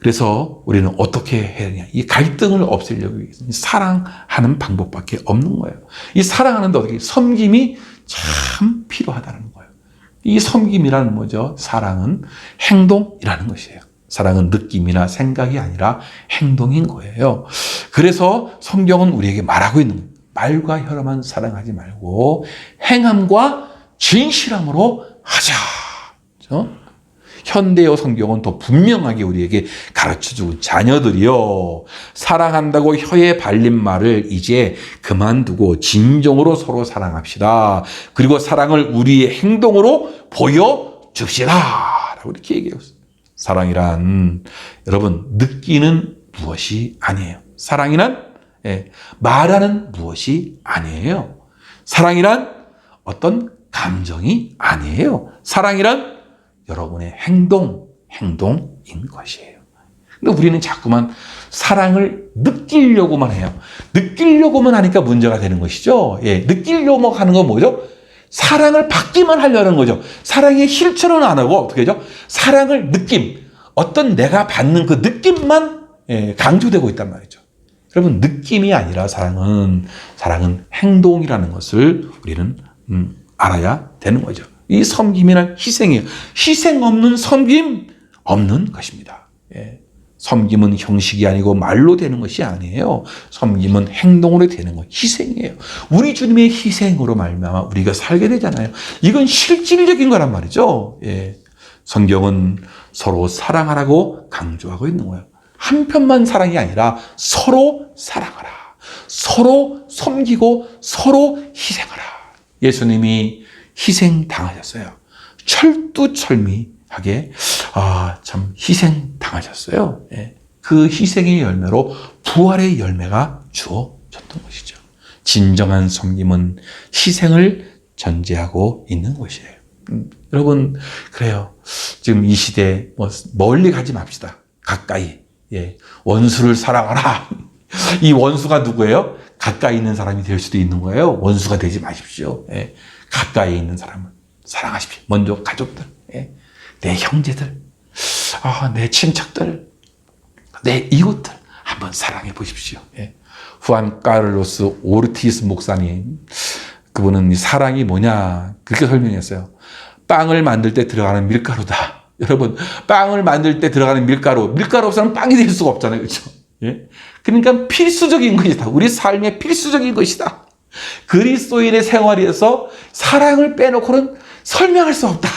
그래서 우리는 어떻게 해야 되냐? 이 갈등을 없애려고 위해서 사랑하는 방법밖에 없는 거예요. 이 사랑하는데 어떻게 섬김이 참 필요하다는 거예요. 이 섬김이라는 뭐죠? 사랑은 행동이라는 것이에요. 사랑은 느낌이나 생각이 아니라 행동인 거예요. 그래서 성경은 우리에게 말하고 있는 거예요. 말과 혀로만 사랑하지 말고 행함과 진실함으로 하자. 그렇죠? 현대어 성경은 더 분명하게 우리에게 가르쳐주고 자녀들이요, 사랑한다고 혀에 발린 말을 이제 그만두고 진정으로 서로 사랑합시다. 그리고 사랑을 우리의 행동으로 보여줍시다 라고 이렇게 얘기하고 있어요. 사랑이란 여러분 느끼는 무엇이 아니에요. 사랑이란 말하는 무엇이 아니에요. 사랑이란 어떤 감정이 아니에요. 사랑이란 여러분의 행동인 것이에요. 근데 우리는 자꾸만 사랑을 느끼려고만 해요. 느끼려고만 하니까 문제가 되는 것이죠. 느끼려고 하는 건 뭐죠? 사랑을 받기만 하려는 거죠. 사랑의 실천은 안 하고 어떻게 하죠? 사랑을 어떤 내가 받는 그 느낌만 강조되고 있단 말이죠. 여러분, 느낌이 아니라 사랑은 행동이라는 것을 우리는 알아야 되는 거죠. 이 섬김이란 희생이에요. 희생 없는 섬김 없는 것입니다. 섬김은 형식이 아니고 말로 되는 것이 아니에요. 섬김은 행동으로 되는 것, 희생이에요. 우리 주님의 희생으로 말미암아 우리가 살게 되잖아요. 이건 실질적인 거란 말이죠. 성경은 서로 사랑하라고 강조하고 있는 거예요. 한편만 사랑이 아니라 서로 사랑하라. 서로 섬기고 서로 희생하라. 예수님이 희생당하셨어요. 철두철미하게 참 희생당하셨어요. 그 희생의 열매로 부활의 열매가 주어졌던 것이죠. 진정한 섬김은 희생을 전제하고 있는 것이에요. 여러분, 그래요. 지금 이 시대에 멀리 가지 맙시다. 가까이. 원수를 사랑하라. 이 원수가 누구예요? 가까이 있는 사람이 될 수도 있는 거예요. 원수가 되지 마십시오. 가까이 있는 사람을 사랑하십시오. 먼저 가족들, 내 형제들, 내 친척들, 내 이웃들 한번 사랑해 보십시오. 후안 카를로스 오르티스 목사님, 그분은 사랑이 뭐냐 그렇게 설명했어요. 빵을 만들 때 들어가는 밀가루다. 여러분, 빵을 만들 때 들어가는 밀가루 없으면 빵이 될 수가 없잖아요. 그렇죠? 그러니까 필수적인 것이다. 우리 삶의 필수적인 것이다. 그리스도인의 생활에서 사랑을 빼놓고는 설명할 수 없다.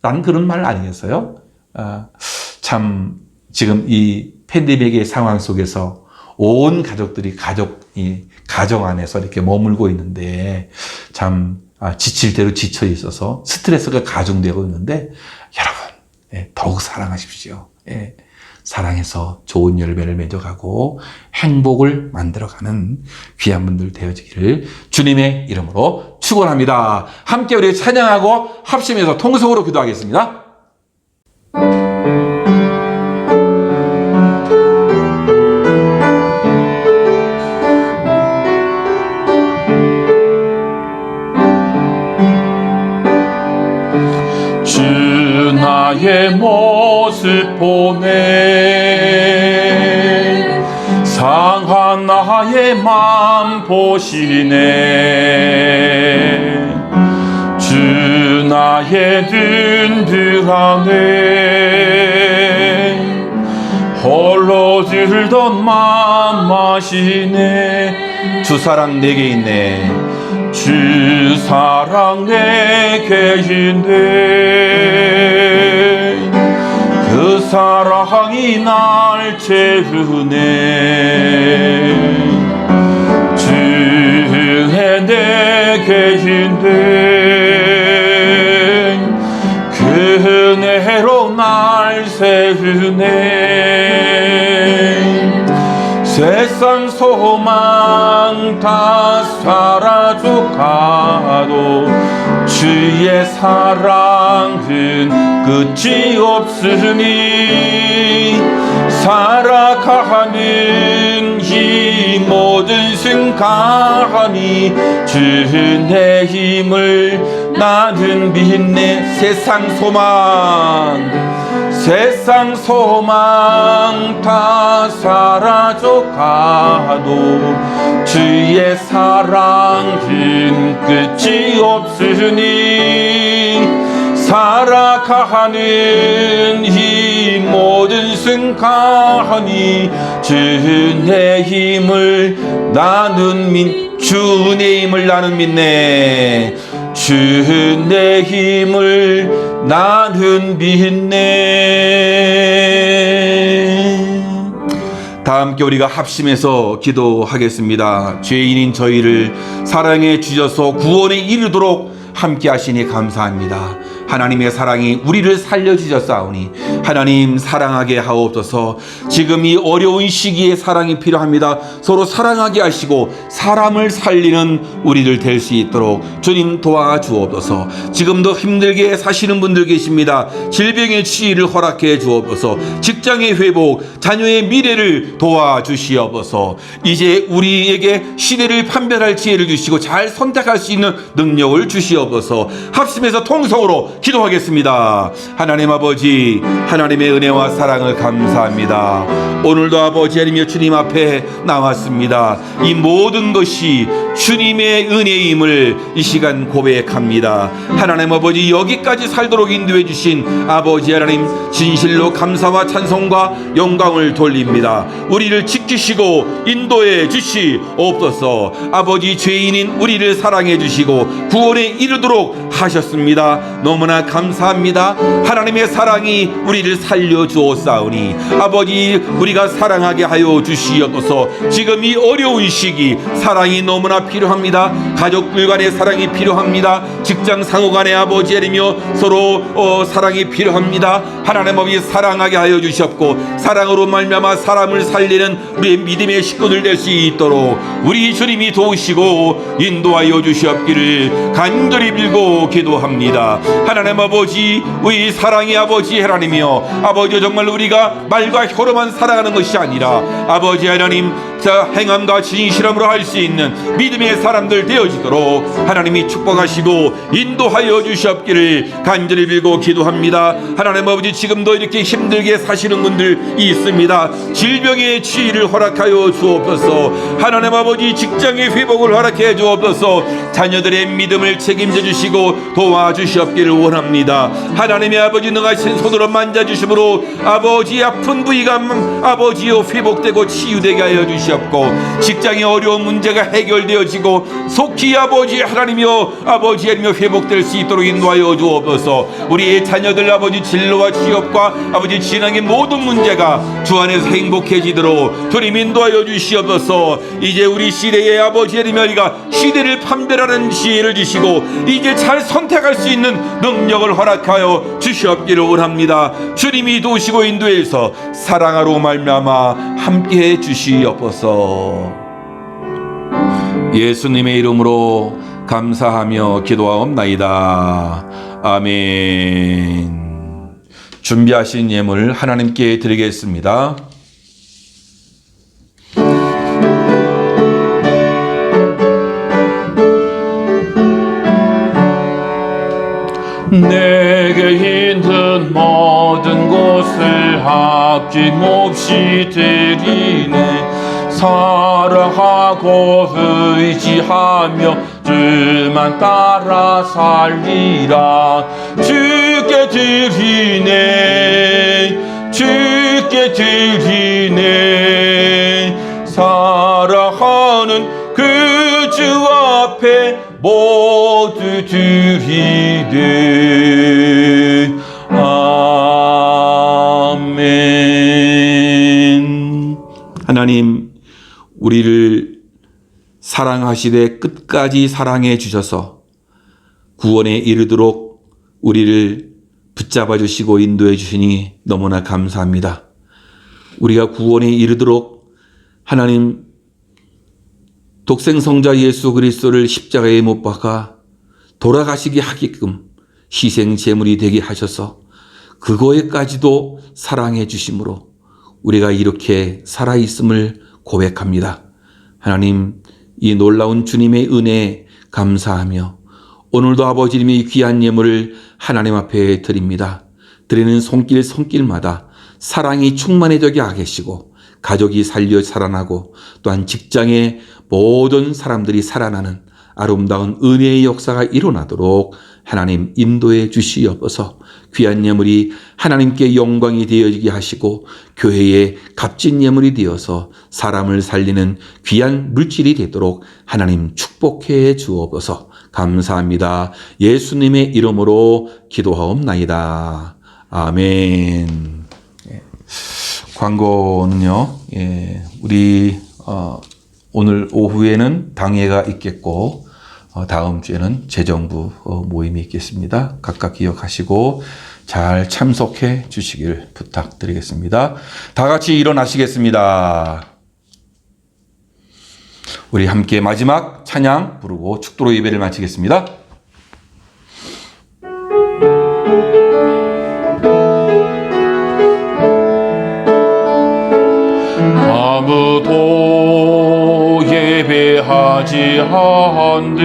라는 그런 말 아니겠어요? 참 지금 이 팬데믹의 상황 속에서 온 가족들이 가정 안에서 이렇게 머물고 있는데 참 지칠 대로 지쳐 있어서 스트레스가 가중되고 있는데 여러분, 더욱 사랑하십시오. 사랑해서 좋은 열매를 맺어가고 행복을 만들어가는 귀한 분들 되어지기를 주님의 이름으로 축원합니다. 함께 우리 찬양하고 합심해서 통성으로 기도하겠습니다. 주 나의 모습 보네 상한 나의 맘 보시네 주 나의 든든하네 홀로 들던 맘 마시네 주 사랑 내게 있네. 주 사랑 내게인데 그 사랑이 날 채우네. 주의 내게인데 그 은혜로 날 세우네. 세상 소망 다 사라져가도 주의 사랑은 끝이 없으니 살아가는 이 모든 순간이 주의 힘을 나는 믿네. 세상 소망 다 사라져가도 주의 사랑은 끝이 없으니 살아가는 이 모든 순간이 주의 힘을 나는 주의 힘을 나는 믿네. 주의 힘을 나는 믿네. 다 함께 우리가 합심해서 기도하겠습니다. 죄인인 저희를 사랑해 주셔서 구원에 이르도록 함께 하시니 감사합니다. 하나님의 사랑이 우리를 살려주셨사오니 하나님 사랑하게 하옵소서. 지금 이 어려운 시기에 사랑이 필요합니다. 서로 사랑하게 하시고 사람을 살리는 우리들 될 수 있도록 주님 도와주옵소서. 지금도 힘들게 사시는 분들 계십니다. 질병의 치유를 허락해 주옵소서. 직장의 회복, 자녀의 미래를 도와주시옵소서. 이제 우리에게 시대를 판별할 지혜를 주시고 잘 선택할 수 있는 능력을 주시옵소서. 합심해서 통성으로 기도하겠습니다. 하나님 아버지, 하나님의 은혜와 사랑을 감사합니다. 오늘도 아버지 하나님의 주님 앞에 나왔습니다. 이 모든 것이 주님의 은혜임을 이 시간 고백합니다. 하나님 아버지, 여기까지 살도록 인도해 주신 아버지 하나님 진실로 감사와 찬송과 영광을 돌립니다. 우리를 지키시고 인도해 주시옵소서. 아버지, 죄인인 우리를 사랑해 주시고 구원에 이르도록 하셨습니다. 너무나 감사합니다. 하나님의 사랑이 우리를 살려주었사오니 아버지, 우리가 사랑하게 하여 주시옵소서. 지금 이 어려운 시기 사랑이 너무나 필요합니다. 가족들 간의 사랑이 필요합니다. 직장 상호 간의 아버지 하나님이여 서로 사랑이 필요합니다. 하나님 아버지, 사랑하게 하여 주시옵고 사랑으로 말미암아 사람을 살리는 우리의 믿음의 식구들 될 수 있도록 우리 주님이 도우시고 인도하여 주시옵기를 간절히 빌고 기도합니다. 하나님 아버지, 우리 사랑의 아버지 하나님이여, 아버지 정말 우리가 말과 혀로만 살아가는 것이 아니라 아버지 하나님 행함과 진실함으로 할 수 있는 믿음의 사람들 되어지도록 하나님이 축복하시고 인도하여 주시옵기를 간절히 빌고 기도합니다. 하나님 아버지, 지금도 이렇게 힘들게 사시는 분들 있습니다. 질병의 치유를 허락하여 주옵소서. 하나님 아버지, 직장의 회복을 허락해 주옵소서. 자녀들의 믿음을 책임져 주시고 도와주시옵기를 원합니다. 하나님의 아버지, 능하신 손으로 만져주심으로 아버지 아픈 부위가 아버지여 회복되고 치유되게 하여 주시옵고 직장의 어려운 문제가 해결되어지고 속히 아버지 하나님이여 아버지 하나님이여 회복될 수 있도록 인도하여 주옵소서. 우리의 자녀들 아버지 진로와 취업과 아버지 진앙의 모든 문제가 주 안에서 행복해지도록 주님 인도하여 주시옵소서. 이제 우리 시대의 아버지 하나님이여 우리가 시대를 판별하는 지혜를 주시고 이제 잘 선택할 수 있는 능력을 허락하여 주시옵기를 원합니다. 주님이 도우시고 인도해서 사랑하러 말미암아 함께해 주시옵소서. 예수님의 이름으로 감사하며 기도하옵나이다. 아멘. 준비하신 예물 하나님께 드리겠습니다. 내게 있는 모든 것을 아낌없이 드리네. 사랑하고 의지하며 주만 따라 살리라. 주께 드리네, 주께 드리네. 사랑하는 그 주 앞에 모두 드리되 아멘. 하나님, 우리를 사랑하시되 끝까지 사랑해 주셔서 구원에 이르도록 우리를 붙잡아 주시고 인도해 주시니 너무나 감사합니다. 우리가 구원에 이르도록 하나님 독생성자 예수 그리스도를 십자가에 못 박아 돌아가시게 하게끔 희생 제물이 되게 하셔서 그거에까지도 사랑해 주심으로 우리가 이렇게 살아있음을 고백합니다. 하나님, 이 놀라운 주님의 은혜에 감사하며 오늘도 아버지님의 귀한 예물을 하나님 앞에 드립니다. 드리는 손길마다 사랑이 충만해지게 하시고 가족이 살아나고 또한 직장의 모든 사람들이 살아나는 아름다운 은혜의 역사가 일어나도록 하나님 인도해 주시옵소서. 귀한 예물이 하나님께 영광이 되어지게 하시고 교회의 값진 예물이 되어서 사람을 살리는 귀한 물질이 되도록 하나님 축복해 주옵소서. 감사합니다. 예수님의 이름으로 기도하옵나이다. 아멘. 광고는요, 우리 오늘 오후에는 당회가 있겠고 다음 주에는 재정부 모임이 있겠습니다. 각각 기억하시고 잘 참석해 주시길 부탁드리겠습니다. 다 같이 일어나시겠습니다. 우리 함께 마지막 찬양 부르고 축도로 예배를 마치겠습니다. 아무도 예배하지 않는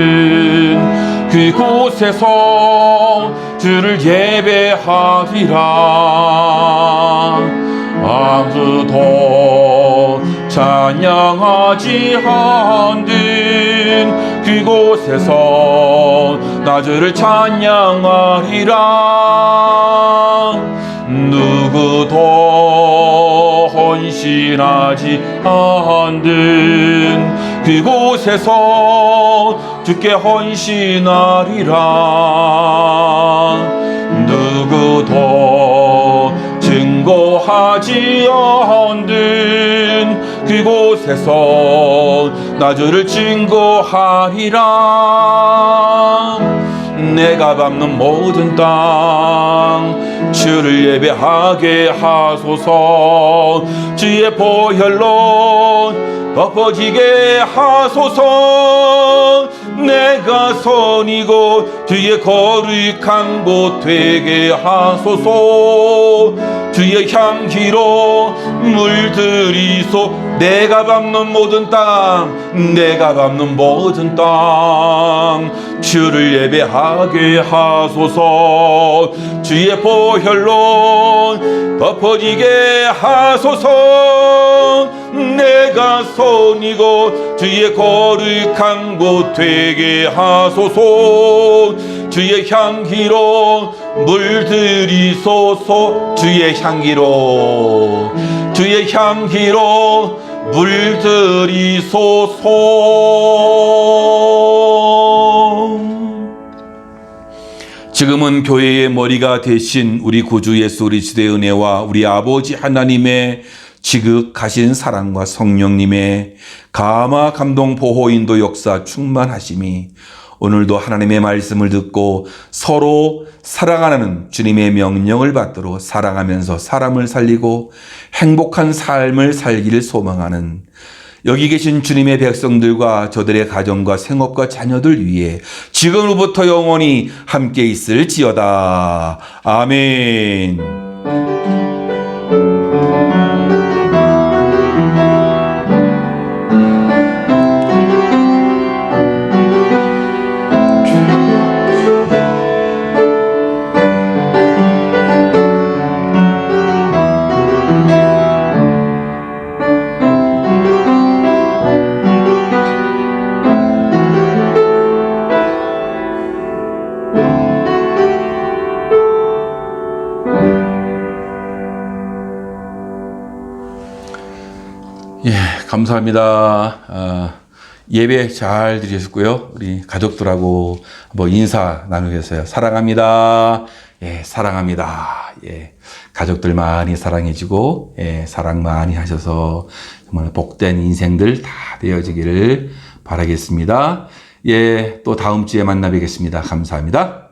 그곳에서 주를 예배하리라. 아무도 찬양하지 않는 그곳에서 나 주를 찬양하리라. 누구도 헌신하지 않는 그곳에서 주께 헌신하리라. 누구도 증거하지 않는 그곳에서 나 주를 증거하리라. 내가 밟는 모든 땅 주를 예배하게 하소서. 주의 보혈로 덮어지게 하소서. 내가 선이고 주의 거룩한 곳 되게 하소서. 주의 향기로 물들이소. 내가 밟는 모든 땅, 내가 밟는 모든 땅 주를 예배하게 하소서. 주의 보혈로 덮어지게 하소서. 내가 선이고 주의 거룩한 곳 되게 하소서. 주의 향기로 물들이소서. 주의 향기로, 주의 향기로 물들이소서. 지금은 교회의 머리가 되신 우리 구주 예수 그리스도의 은혜와 우리 아버지 하나님의 지극하신 사랑과 성령님의 감화 감동 보호 인도 역사 충만하심이 오늘도 하나님의 말씀을 듣고 서로 사랑하는 주님의 명령을 받도록 사랑하면서 사람을 살리고 행복한 삶을 살기를 소망하는 여기 계신 주님의 백성들과 저들의 가정과 생업과 자녀들 위해 지금으로부터 영원히 함께 있을지어다. 아멘. 감사합니다. 예배 잘 드리셨고요. 우리 가족들하고 뭐 인사 나누겠어요. 사랑합니다. 예, 사랑합니다. 예, 가족들 많이 사랑해주고, 예, 사랑 많이 하셔서 정말 복된 인생들 다 되어지기를 바라겠습니다. 예, 또 다음 주에 만나 뵙겠습니다. 감사합니다.